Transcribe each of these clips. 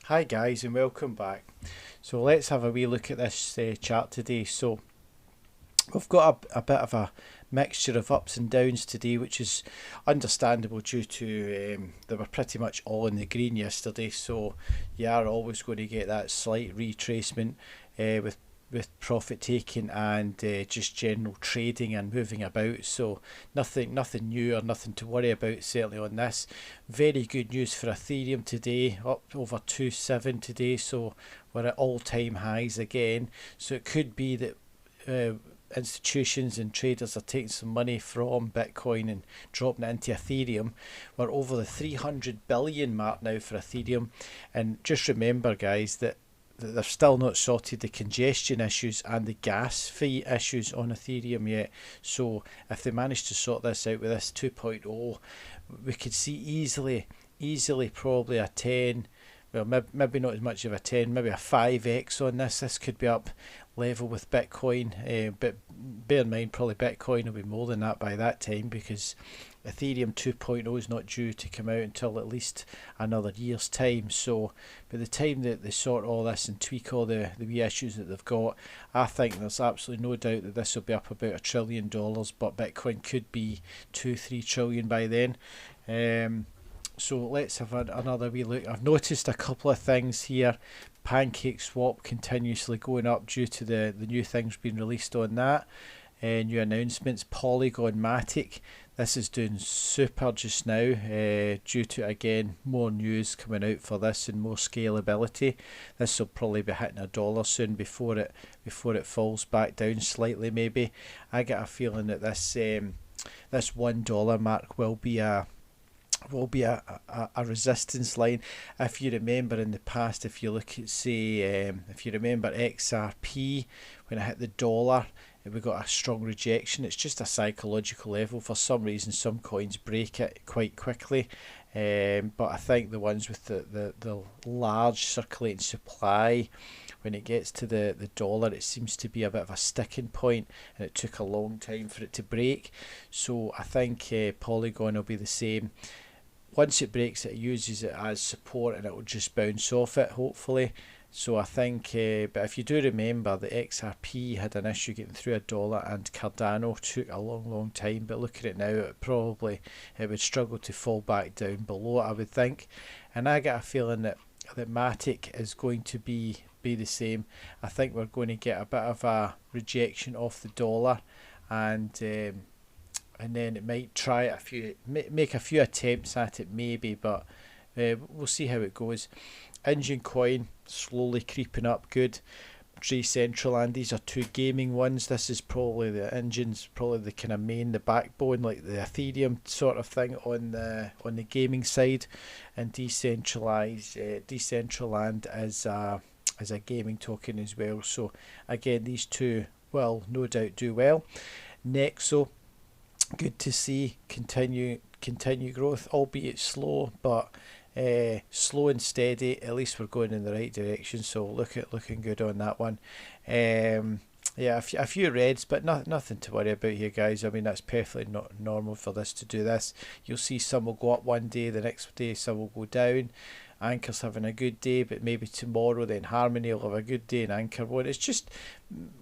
Hi guys and welcome back. So let's have a wee look at this chart today. So we've got a bit of a mixture of ups and downs today, which is understandable due to they were pretty much all in the green yesterday. So you are always going to get that slight retracement with profit taking and just general trading and moving about. So nothing new or nothing to worry about certainly on this. Very good news for Ethereum today, up over 2.7 today. So we're at all-time highs again. So it could be that institutions and traders are taking some money from Bitcoin and dropping it into Ethereum. We're over the 300 billion mark now for Ethereum, and just remember guys that they've still not sorted the congestion issues and the gas fee issues on Ethereum yet. So if they manage to sort this out with this 2.0, we could see easily probably a 10, well maybe not as much of a 10, maybe a 5x on this. This could be up level with Bitcoin, but bear in mind probably Bitcoin will be more than that by that time, because Ethereum 2.0 is not due to come out until at least another year's time. So by the time that they sort all this and tweak all the wee issues that they've got, I think there's absolutely no doubt that this will be up about $1 trillion, but Bitcoin could be 2-3 trillion by then. So let's have another wee look. I've noticed a couple of things here. Pancake Swap continuously going up due to the new things being released on that. New announcements. Polygon Matic, this is doing super just now due to again more news coming out for this and more scalability. This will probably be hitting $1 soon before it falls back down slightly. Maybe I get a feeling that this $1 mark will be a resistance line. If you remember in the past, if you look at if you remember XRP, when it hit the dollar, we got a strong rejection. It's just a psychological level. For some reason some coins break it quite quickly, but I think the ones with the large circulating supply, when it gets to the dollar, it seems to be a bit of a sticking point, and it took a long time for it to break. So I think Polygon will be the same. Once it breaks it uses it as support, and it will just bounce off it hopefully. So I think, but if you do remember, the XRP had an issue getting through $1, and Cardano took a long time, but look at it now, it would struggle to fall back down below it, I would think. And I get a feeling that Matic is going to be the same. I think we're going to get a bit of a rejection off the dollar, and then it might try make a few attempts at it maybe, but we'll see how it goes. Engine Coin slowly creeping up, good. Decentraland, these are two gaming ones. This is probably the Engine's probably the kind of the backbone, like the Ethereum sort of thing on the gaming side, and Decentraland is a gaming token as well. So again, these two will no doubt do well. Nexo, good to see continue growth, albeit slow, but slow and steady. At least we're going in the right direction, so looking good on that one. Yeah, a few reds, but nothing to worry about here, guys. I mean, that's perfectly not normal for this to do this. You'll see some will go up one day, the next day some will go down. Anchor's having a good day, but maybe tomorrow then Harmony will have a good day and Anchor won't. It's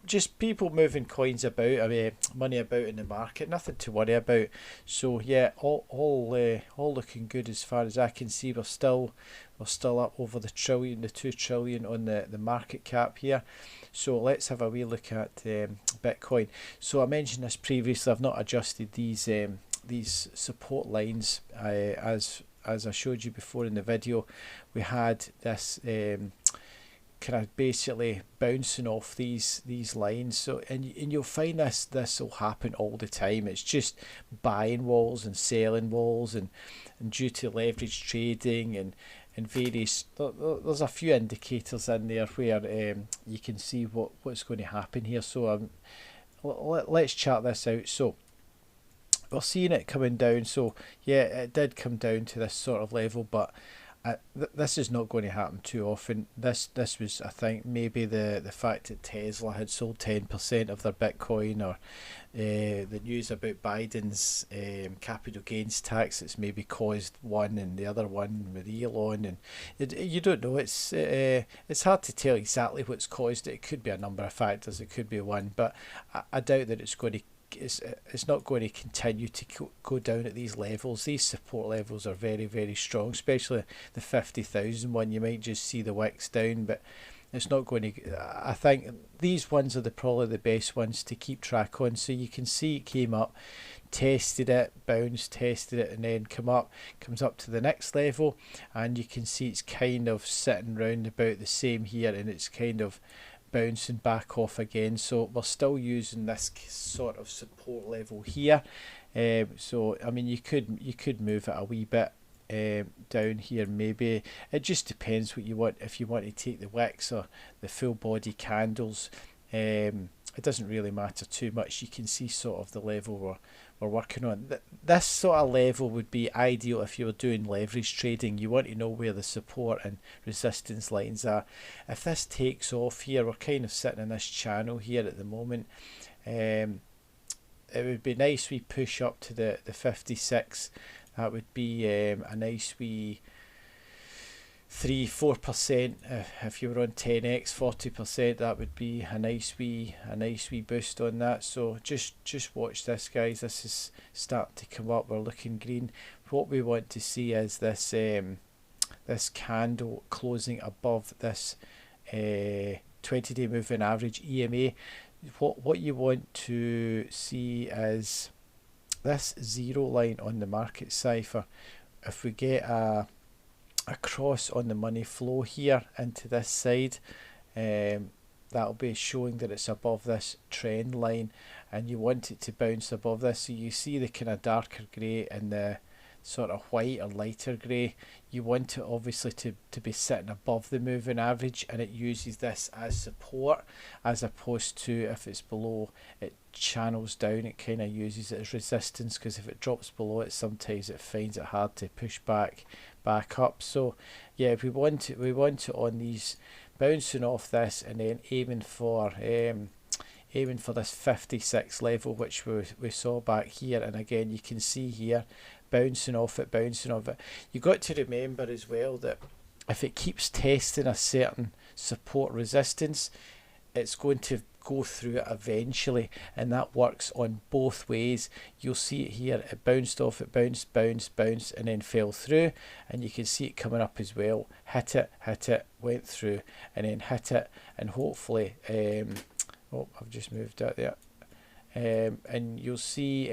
just people moving coins about, I mean money about in the market, nothing to worry about. So yeah, all looking good as far as I can see. We're still up over the 2 trillion on the market cap here. So let's have a wee look at Bitcoin. So I mentioned this previously, I've not adjusted these support lines as I showed you before in the video. We had this kind of basically bouncing off these lines. So and you'll find this will happen all the time. It's just buying walls and selling walls, and due to leverage trading and various, there's a few indicators in there where you can see what's going to happen here. So let's chart this out. So we're seeing it coming down. So yeah, it did come down to this sort of level, but This is not going to happen too often. This was, I think, maybe the fact that Tesla had sold 10% of their Bitcoin, or the news about Biden's capital gains tax that's maybe caused one, and the other one with Elon, and you don't know. It's hard to tell exactly what's caused it. It could be a number of factors. It could be one, but I doubt that it's not going to continue to go down at these levels. These support levels are very, very strong, especially the 50,000 one. You might just see the wicks down, but it's not going to. I think these ones are probably the best ones to keep track on. So you can see it came up, tested it, bounced, tested it, and then comes up to the next level, and you can see it's kind of sitting round about the same here, and it's kind of bouncing back off again. So we're still using this sort of support level here. So I mean, you could move it a wee bit down here. Maybe it just depends what you want. If you want to take the wicks or the full body candles, it doesn't really matter too much. You can see sort of the level we're working on. This sort of level would be ideal if you were doing leverage trading. You want to know where the support and resistance lines are. If this takes off here, we're kind of sitting in this channel here at the moment. It would be nice we push up to the 56. That would be a nice wee 3-4%. If you were on 10x, 40%, that would be a nice wee boost on that. So just watch this, guys. This is starting to come up. We're looking green. What we want to see is this this candle closing above this 20-day moving average EMA. What you want to see is this zero line on the market cipher. If we get a cross on the money flow here into this side, that'll be showing that it's above this trend line, and you want it to bounce above this. So you see the kind of darker grey and the sort of white or lighter grey. You want it obviously to be sitting above the moving average, and it uses this as support, as opposed to if it's below, it channels down. It kind of uses it as resistance, because if it drops below it, sometimes it finds it hard to push back up. So yeah, we want it on these, bouncing off this, and then aiming for this 56 level, which we saw back here. And again, you can see here, bouncing off it. You got to remember as well that if it keeps testing a certain support resistance, it's going to go through it eventually, and that works on both ways. You'll see it here, it bounced off, it bounced, and then fell through, and you can see it coming up as well. Hit it, went through, and then hit it, and hopefully oh, I've just moved out there, and you'll see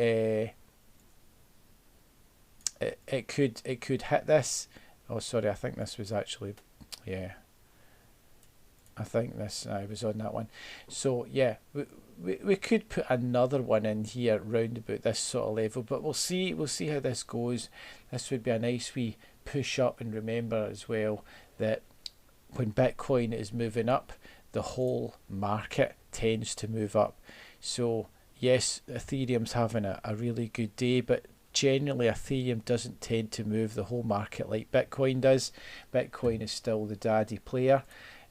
it could hit this. Oh sorry, I think this was actually, yeah, I think this, I was on that one. So yeah, we could put another one in here round about this sort of level, but we'll see how this goes. This would be a nice wee push up, and remember as well that when Bitcoin is moving up, the whole market tends to move up. So yes, Ethereum's having a really good day, but generally Ethereum doesn't tend to move the whole market like Bitcoin does. Bitcoin is still the daddy player.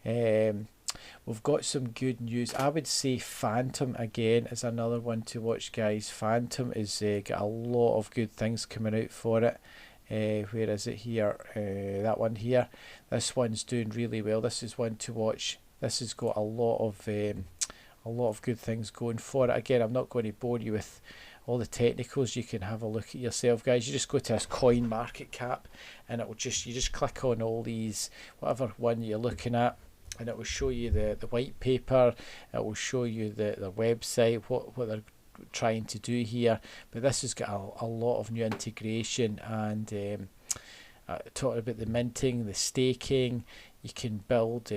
We've got some good news. I would say Phantom again is another one to watch, guys. Phantom is got a lot of good things coming out for it. Where is it here? That one here. This one's doing really well. This is one to watch. This has got a lot of good things going for it. Again, I'm not going to bore you with all the technicals. You can have a look at yourself, guys. You just go to this coin market cap, and it will you just click on all these, whatever one you're looking at, and it will show you the white paper. It will show you the website, what they're trying to do here. But this has got a lot of new integration, and talking about the minting, the staking. You can build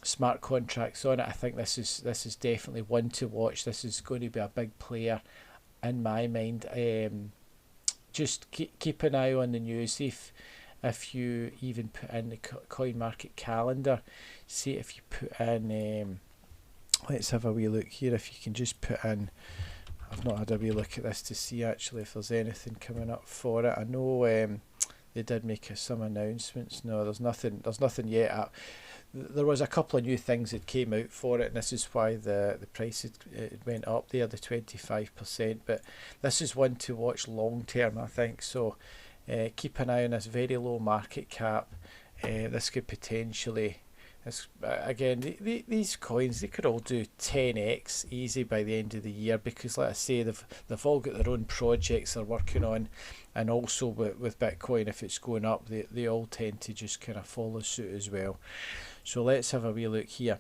smart contracts on it. I think this is definitely one to watch. This is going to be a big player in my mind. Just keep an eye on the news. If you even put in the coin market calendar, see if you put in, let's have a wee look here. If you can just put in, I've not had a wee look at this to see actually if there's anything coming up for it. I know they did make some announcements. No, there's nothing yet. There was a couple of new things that came out for it, and this is why the price it went up there, the 25%. But this is one to watch long term, I think. So keep an eye on this very low market cap. This could potentially, again, these coins, they could all do 10x easy by the end of the year, because like I say, they've all got their own projects they're working on, and also with Bitcoin, if it's going up, they all tend to just kind of follow suit as well. So let's have a wee look here.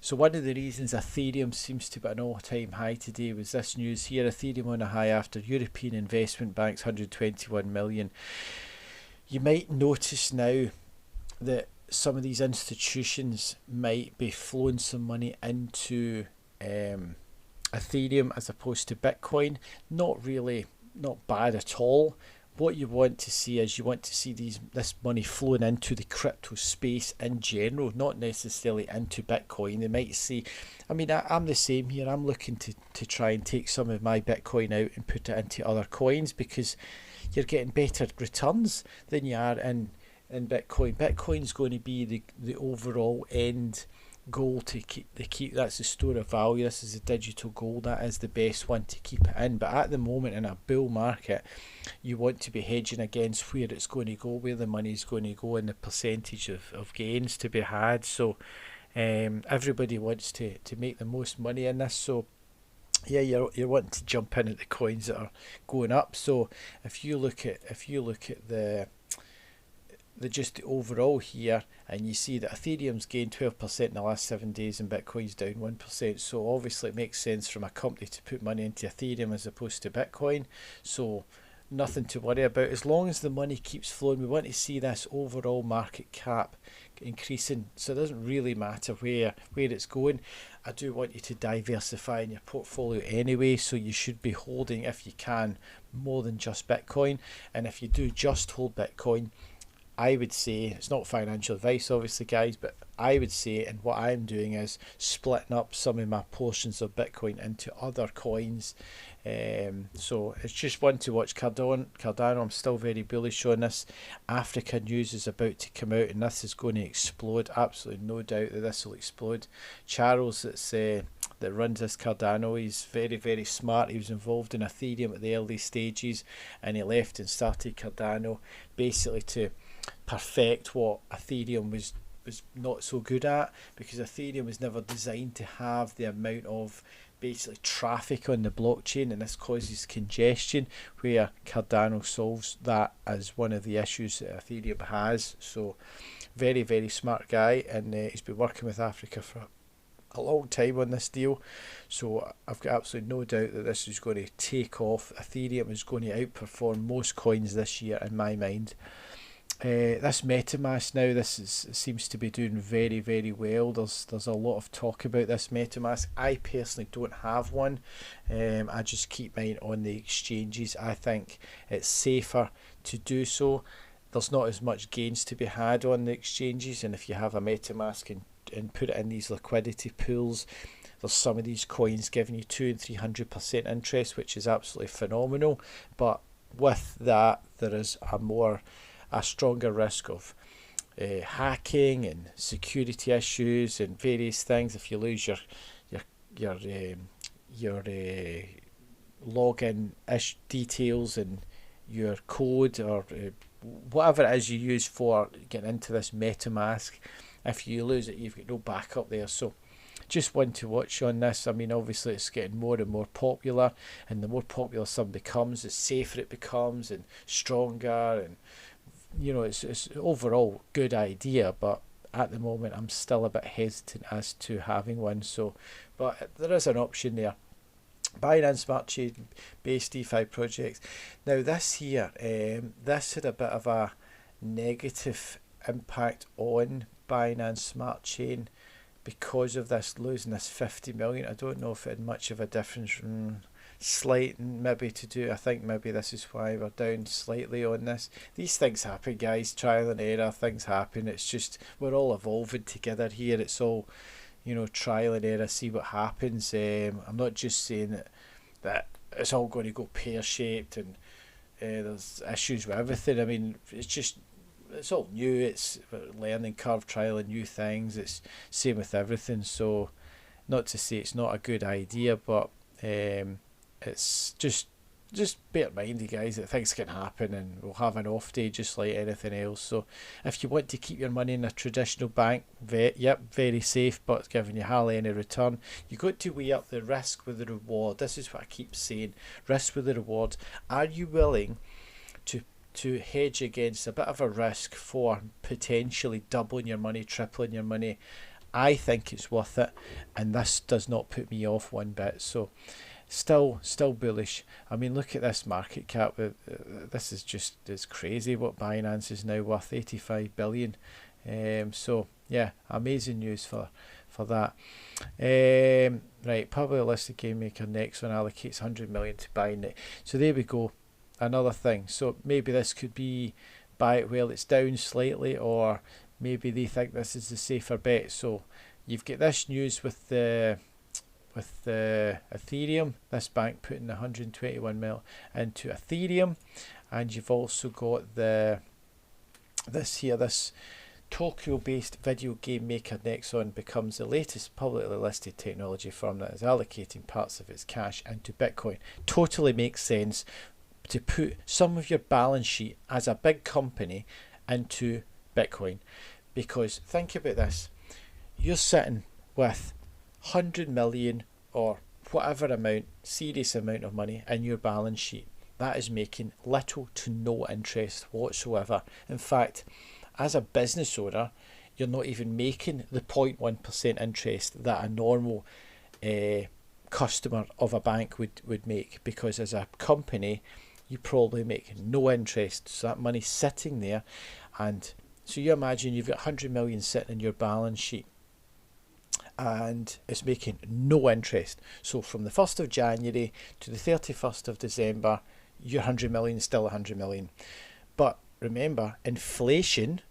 So one of the reasons Ethereum seems to be at an all-time high today was this news here. Ethereum on a high after European investment banks 121 million. You might notice now that some of these institutions might be flowing some money into Ethereum as opposed to Bitcoin. Not bad at all. What you want to see is this money flowing into the crypto space in general, not necessarily into Bitcoin. They might see, I mean, I'm the same here. I'm looking to try and take some of my Bitcoin out and put it into other coins, because you're getting better returns than you are in Bitcoin. Bitcoin's going to be the overall end goal to keep. That's the store of value. This is a digital gold. That is the best one to keep it in. But at the moment, in a bull market, you want to be hedging against where it's going to go, where the money's going to go, and the percentage of gains to be had. So everybody wants to make the most money in this. So yeah, you're wanting to jump in at the coins that are going up. So if you look at the just the overall here, and you see that Ethereum's gained 12% in the last 7 days and Bitcoin's down 1%. So obviously it makes sense from a company to put money into Ethereum as opposed to Bitcoin. So nothing to worry about. As long as the money keeps flowing, we want to see this overall market cap increasing. So it doesn't really matter where it's going. I do want you to diversify in your portfolio anyway, so you should be holding, if you can, more than just Bitcoin. And if you do just hold Bitcoin, I would say, it's not financial advice obviously guys, but I would say, and what I'm doing is splitting up some of my portions of Bitcoin into other coins. So it's just one to watch. Cardano, I'm still very bullish on this. Africa news is about to come out, and this is going to explode. Absolutely no doubt that this will explode. Charles, that runs this Cardano, he's very, very smart. He was involved in Ethereum at the early stages, and he left and started Cardano basically to perfect what Ethereum was not so good at, because Ethereum was never designed to have the amount of basically traffic on the blockchain, and this causes congestion, where Cardano solves that as one of the issues that Ethereum has. So very, very smart guy, and he's been working with Africa for a long time on this deal. So I've got absolutely no doubt that this is going to take off. Ethereum is going to outperform most coins this year in my mind. This MetaMask now, seems to be doing very, very well. There's a lot of talk about this MetaMask. I personally don't have one. I just keep mine on the exchanges. I think it's safer to do so. There's not as much gains to be had on the exchanges, and if you have a MetaMask and put it in these liquidity pools, there's some of these coins giving you 200 and 300% interest, which is absolutely phenomenal. But with that, there is a stronger risk of hacking and security issues and various things. If you lose your login details and your code, or whatever it is you use for getting into this MetaMask, if you lose it, you've got no backup there. So just one to watch on this. I mean, obviously it's getting more and more popular, and the more popular something becomes, the safer it becomes and stronger, and it's overall good idea. But at the moment I'm still a bit hesitant as to having one. So, but there is an option there. Binance Smart Chain based DeFi projects. Now this here, this had a bit of a negative impact on Binance Smart Chain because of this losing this 50 million. I don't know if it had much of a difference. Slight maybe to do. I think maybe this is why we're down slightly on this. These things happen, guys. Trial and error, things happen. It's just we're all evolving together here. It's all, trial and error, see what happens. I'm not just saying that it's all going to go pear-shaped and there's issues with everything. I mean, it's all new. It's a learning curve, trialing new things. It's same with everything. So, not to say it's not a good idea, but it's just bear in mind, you guys, that things can happen and we'll have an off day just like anything else. So if you want to keep your money in a traditional bank, very safe, but it's giving you hardly any return. You got to weigh up the risk with the reward. This is what I keep saying, risk with the reward. Are you willing to hedge against a bit of a risk for potentially doubling your money, tripling your money? I think it's worth it, and this does not put me off one bit. So still bullish. I mean, look at this market cap. This is just, it's crazy what Binance is now worth, 85 billion. So yeah, amazing news for that. Right, publicly listed game maker next one allocates 100 million to buying it. So there we go, another thing. So maybe this could be buy it while it's down slightly, or maybe they think this is the safer bet. So you've got this news with the Ethereum, this bank putting 121 mil into Ethereum, and you've also got this Tokyo-based video game maker Nexon becomes the latest publicly listed technology firm that is allocating parts of its cash into Bitcoin. Totally makes sense to put some of your balance sheet as a big company into Bitcoin, because think about this, you're sitting with 100 million or whatever amount, serious amount of money in your balance sheet. That is making little to no interest whatsoever. In fact, as a business owner, you're not even making the 0.1% interest that a normal customer of a bank would make, because as a company you probably make no interest. So that money's sitting there, and so you imagine you've got 100 million sitting in your balance sheet and it's making no interest. So from the 1st of January to the 31st of December, your 100 million is still 100 million. But remember, inflation,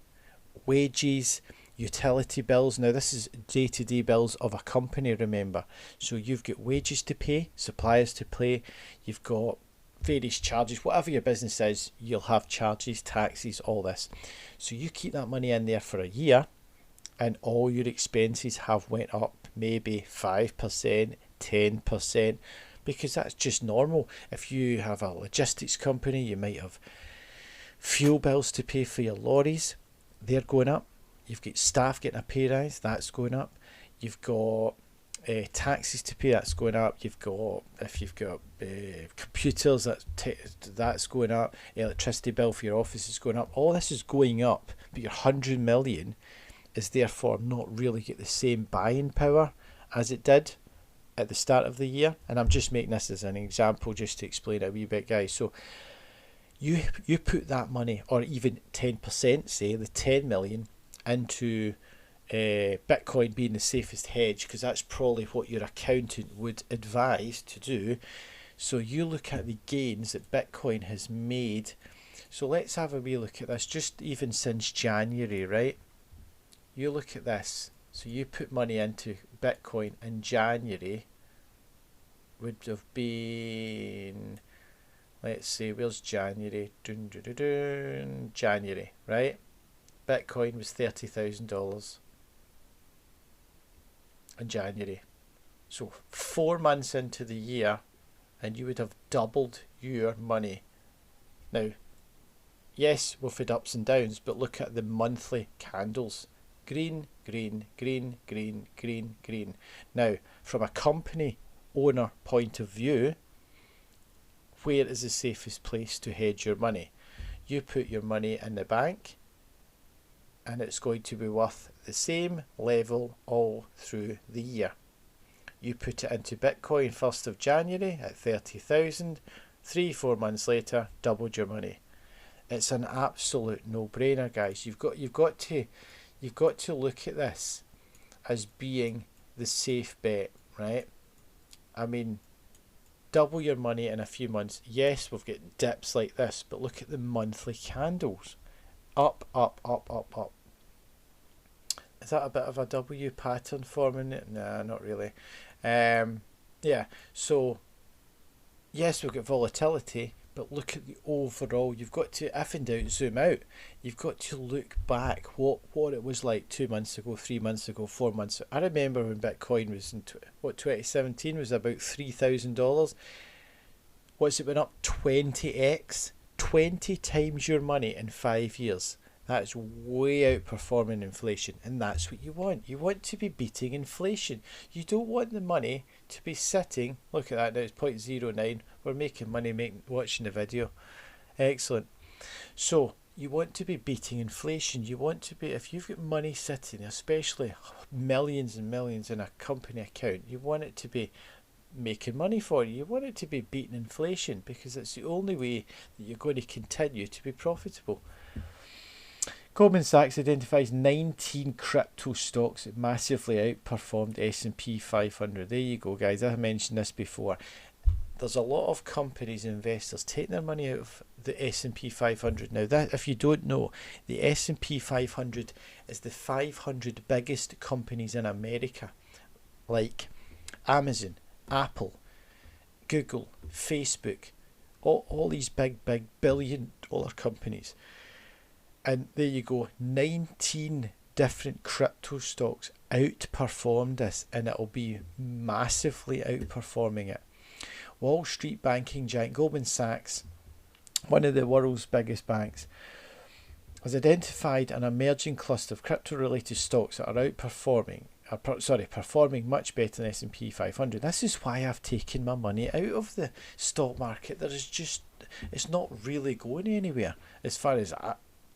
wages, utility bills, now this is day-to-day bills of a company, remember. So you've got wages to pay, suppliers to pay, you've got various charges, whatever your business is, you'll have charges, taxes, all this. So you keep that money in there for a year, and all your expenses have went up maybe 5%, 10%, because that's just normal. If you have a logistics company, you might have fuel bills to pay for your lorries, they're going up. You've got staff getting a pay rise, that's going up. You've got taxes to pay, that's going up. You've got, if you've got computers, that's going up. Electricity bill for your office is going up. All this is going up, but your 100 million is therefore not really get the same buying power as it did at the start of the year. And I'm just making this as an example just to explain it a wee bit, guys. So you put that money, or even 10%, say the 10 million, into Bitcoin being the safest hedge, because that's probably what your accountant would advise to do. So you look at the gains that Bitcoin has made. So let's have a wee look at this, just even since January, right? You look at this. So you put money into Bitcoin in January, would have been, let's say, where's January? January, right? Bitcoin was $30,000 in January. So 4 months into the year, and you would have doubled your money. Now, yes, we've had ups and downs, but look at the monthly candles. Green, green, green, green, green, green. Now, from a company owner point of view, where is the safest place to hedge your money? You put your money in the bank, and it's going to be worth the same level all through the year. You put it into Bitcoin 1st of January at 30,000, 3-4 months later, doubled your money. It's an absolute no-brainer, guys. You've got to look at this as being the safe bet, right? I mean, double your money in a few months. Yes, we've got dips like this, but look at the monthly candles. Up, up, up, up, up. Is that a bit of a W pattern forming it? Nah, not really. Yeah, so yes, we've got volatility, but look at the overall. You've got to, if in doubt, zoom out. You've got to look back what it was like 2 months ago, 3 months ago, 4 months ago. I remember when Bitcoin was in 2017 was about $3,000. What's it been up 20x? 20 times your money in 5 years. That's way outperforming inflation, and that's what you want. You want to be beating inflation. You don't want the money to be sitting. Look at that now, it's 0.09. We're making money watching the video. Excellent. So you want to be beating inflation. You want to be, if you've got money sitting, especially millions and millions in a company account, you want it to be making money for you. You want it to be beating inflation, because it's the only way that you're going to continue to be profitable. Goldman Sachs identifies 19 crypto stocks that massively outperformed S&P 500. There you go, guys. I mentioned this before. There's a lot of companies and investors taking their money out of the S&P 500. Now, that, if you don't know, the S&P 500 is the 500 biggest companies in America, like Amazon, Apple, Google, Facebook, all these big billion-dollar companies. And there you go, 19 different crypto stocks outperformed this, and it'll be massively outperforming it. Wall Street banking giant Goldman Sachs, one of the world's biggest banks, has identified an emerging cluster of crypto-related stocks that are performing much better than S&P 500. This is why I've taken my money out of the stock market. It's not really going anywhere as far as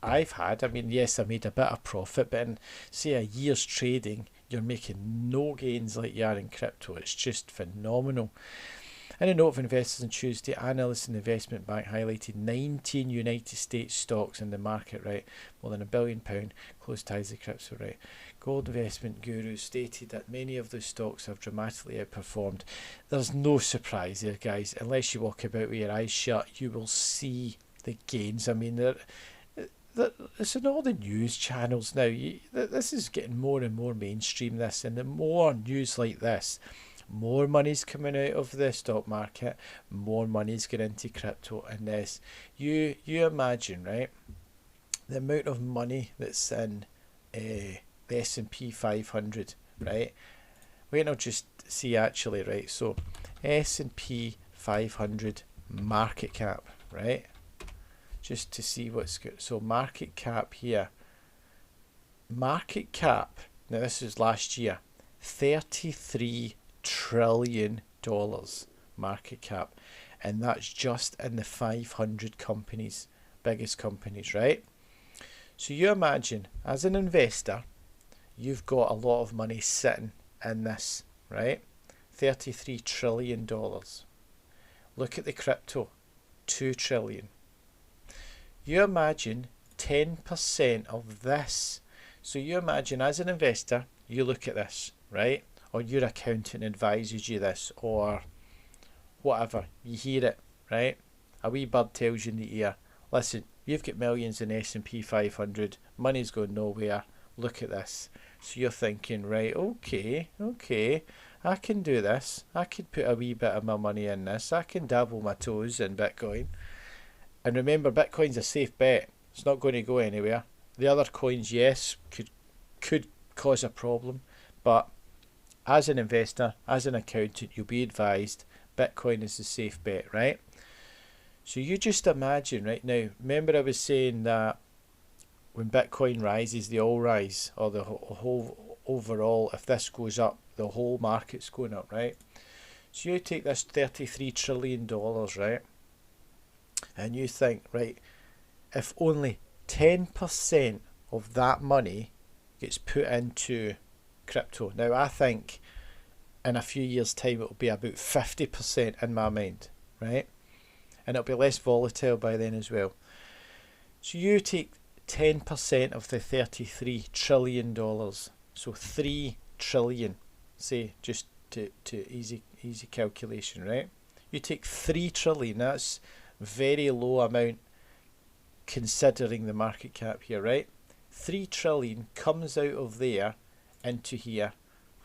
I've had. I mean, yes, I made a bit of profit, but in, say, a year's trading, you're making no gains like you are in crypto. It's just phenomenal. In a note of investors on Tuesday, analysts in the investment bank highlighted 19 United States stocks in the market, right? More than £1 billion, close ties to crypto, right? Gold investment gurus stated that many of those stocks have dramatically outperformed. There's no surprise there, guys. Unless you walk about with your eyes shut, you will see the gains. I mean, it's in all the news channels now. This is getting more and more mainstream, this, and the more news like this, more money's coming out of the stock market, more money's going into crypto and this. You imagine, right, the amount of money that's in the S&P 500, right? Wait, I'll just see actually, right? So S&P 500 market cap, right? Just to see what's good. So market cap here. Market cap, now this is last year, $33 trillion market cap. And that's just in the 500 companies, biggest companies, right? So you imagine, as an investor, you've got a lot of money sitting in this, right? $33 trillion. Look at the crypto, $2 trillion. You imagine 10% of this. So you imagine, as an investor, you look at this, right? Or your accountant advises you this, or whatever. You hear it, right? A wee bird tells you in the ear, listen, you've got millions in S&P 500, money's going nowhere, look at this. So you're thinking, right, okay, I can do this. I could put a wee bit of my money in this. I can dabble my toes in Bitcoin. And remember, Bitcoin's a safe bet. It's not going to go anywhere. The other coins, yes, could cause a problem. But as an investor, as an accountant, you'll be advised Bitcoin is a safe bet, right? So you just imagine, right now, remember I was saying that when Bitcoin rises, they all rise, or the whole overall, if this goes up, the whole market's going up, right? So you take this $33 trillion, right? And you think, right, if only 10% of that money gets put into crypto. Now, I think in a few years' time, it'll be about 50% in my mind, right? And it'll be less volatile by then as well. So you take 10% of the $33 trillion, so 3 trillion, say, just to easy calculation, right? You take 3 trillion, that's very low amount considering the market cap here, right? 3 trillion comes out of there into here.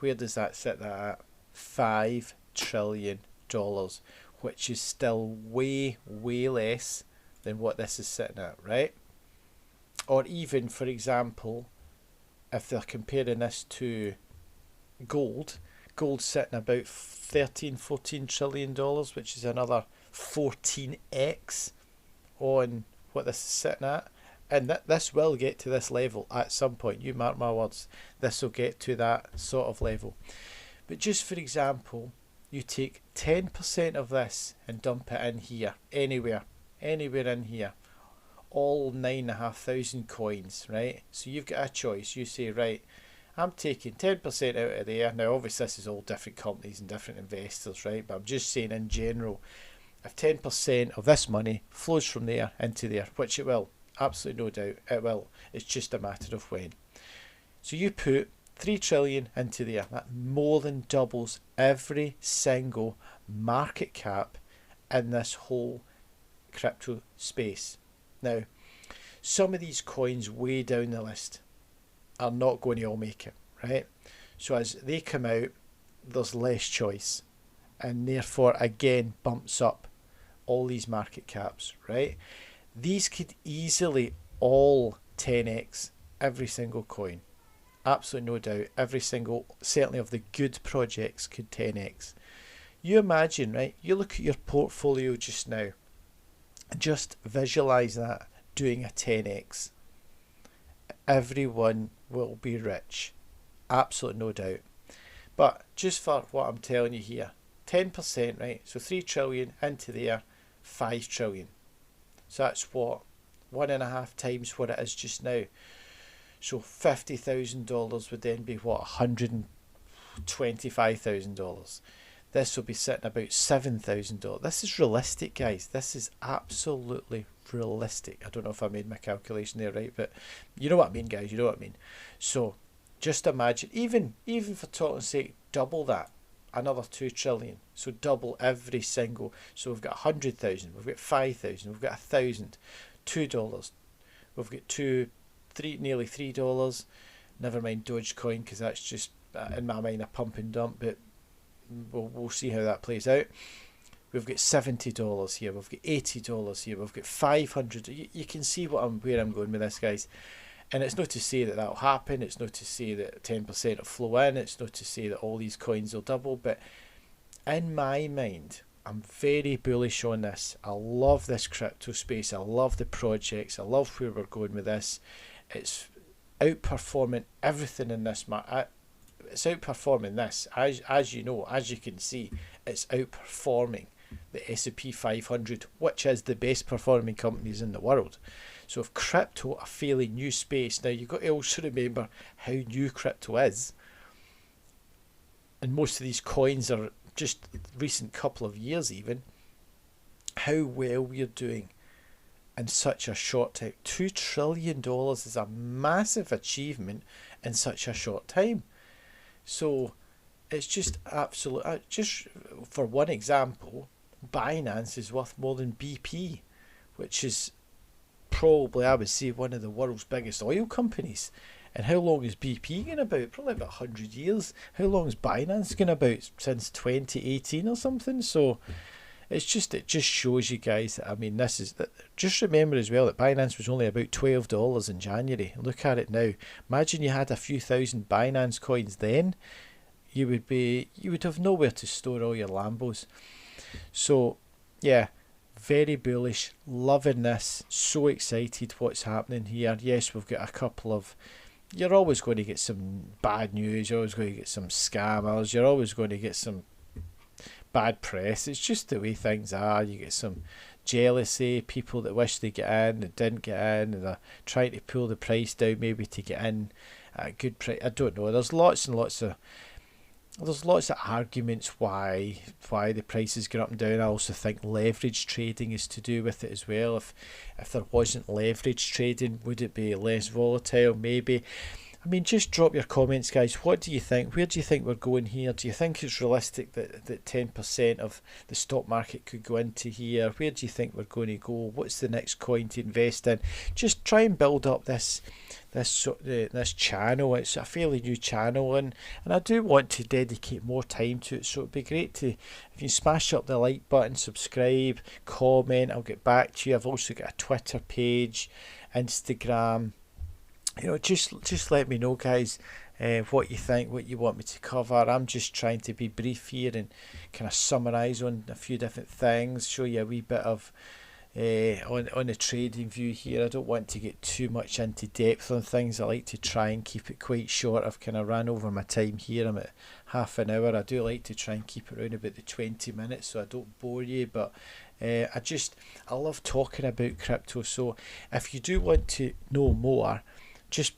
Where does that sit that at? $5 trillion. which is still way less than what this is sitting at, right? Or even, for example, if they're comparing this to gold's sitting about 13-14 trillion dollars, which is another 14x on what this is sitting at. And this will get to this level at some point. You mark my words, this will get to that sort of level. But just for example, you take 10% of this and dump it in here, anywhere in here, all 9,500 coins, right? So you've got a choice. You say, right, I'm taking 10% out of there. Now, obviously, this is all different companies and different investors, right? But I'm just saying in general, if 10% of this money flows from there into there, which it will, absolutely no doubt, it will. It's just a matter of when. So you put 3 trillion into there. That more than doubles every single market cap in this whole crypto space. Now, some of these coins way down the list are not going to all make it, right? So as they come out, there's less choice, and therefore again bumps up all these market caps, right? These could easily all 10x every single coin. Absolutely no doubt. Every single, certainly of the good projects, could 10x. You imagine, right? You look at your portfolio just now. Just visualize that doing a 10x. Everyone will be rich. Absolutely no doubt. But just for what I'm telling you here, 10%, right? So 3 trillion into there, 5 trillion. So that's what? 1.5 times what it is just now. So $50,000 would then be what? $125,000. This will be sitting about $7,000. This is realistic, guys. This is absolutely realistic. I don't know if I made my calculation there right, but you know what I mean, guys. You know what I mean. So just imagine, even for talking's sake, double that, another 2 trillion. So double every single. So we've got 100,000, we've got 5,000, we've got 1,000, $2. We've got nearly $3. Never mind Dogecoin, because that's just in my mind a pump and dump, but we'll see how that plays out. We've got $70 here, we've got $80 here, we've got 500. You can see where I'm going with this, guys. And it's not to say that that'll happen, it's not to say that 10% will flow in, it's not to say that all these coins will double, but in my mind, I'm very bullish on this. I love this crypto space, I love the projects, I love where we're going with this. It's outperforming everything in this market. It's outperforming this, as you know, as you can see, it's outperforming the S&P 500, which is the best performing companies in the world. So if crypto, a fairly new space, now you've got to also remember how new crypto is, and most of these coins are just recent couple of years even, how well we're doing in such a short time. $2 trillion is a massive achievement in such a short time. So it's just absolute. Just for one example, Binance is worth more than BP, which is probably, I would say, one of the world's biggest oil companies. And how long is BP going about? Probably about 100 years. How long is Binance going about? Since 2018 or something. So it just shows you guys that, I mean, this is that. Just remember as well that Binance was only about $12 in January. Look at it now. Imagine you had a few thousand Binance coins then. You would have nowhere to store all your Lambos. So yeah, very bullish, loving this, so excited what's happening here. Yes, we've got a couple of, you're always going to get some bad news, you're always going to get some scammers, you're always going to get some bad press. It's just the way things are. You get some jealousy, people that wish they get in that didn't get in, and they're trying to pull the price down maybe to get in at a good price. I don't know, there's lots of arguments why the prices go up and down. I also think leverage trading is to do with it as well. If there wasn't leverage trading, would it be less volatile? Maybe. I mean, just drop your comments, guys. What do you think? Where do you think we're going here? Do you think it's realistic that 10% of the stock market could go into here? Where do you think we're going to go? What's the next coin to invest in? Just try and build up this channel. It's a fairly new channel, and I do want to dedicate more time to it. So it'd be great to, if you smash up the like button, subscribe, comment. I'll get back to you. I've also got a Twitter page, Instagram. Just let me know, guys, what you think, what you want me to cover. I'm just trying to be brief here and kind of summarise on a few different things, show you a wee bit of on the trading view here. I don't want to get too much into depth on things. I like to try and keep it quite short. I've kind of ran over my time here. I'm at half an hour. I do like to try and keep it around about the 20 minutes so I don't bore you, but I love talking about crypto. So if you do want to know more, just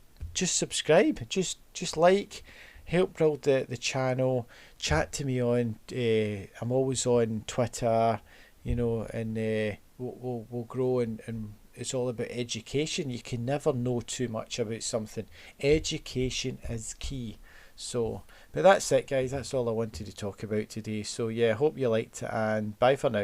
subscribe, just like, help build the channel, chat to me on I'm always on Twitter, and we'll grow, and it's all about education. You can never know too much about something. Education is key. So, but that's it, guys. That's all I wanted to talk about today. So yeah, hope you liked it, and bye for now.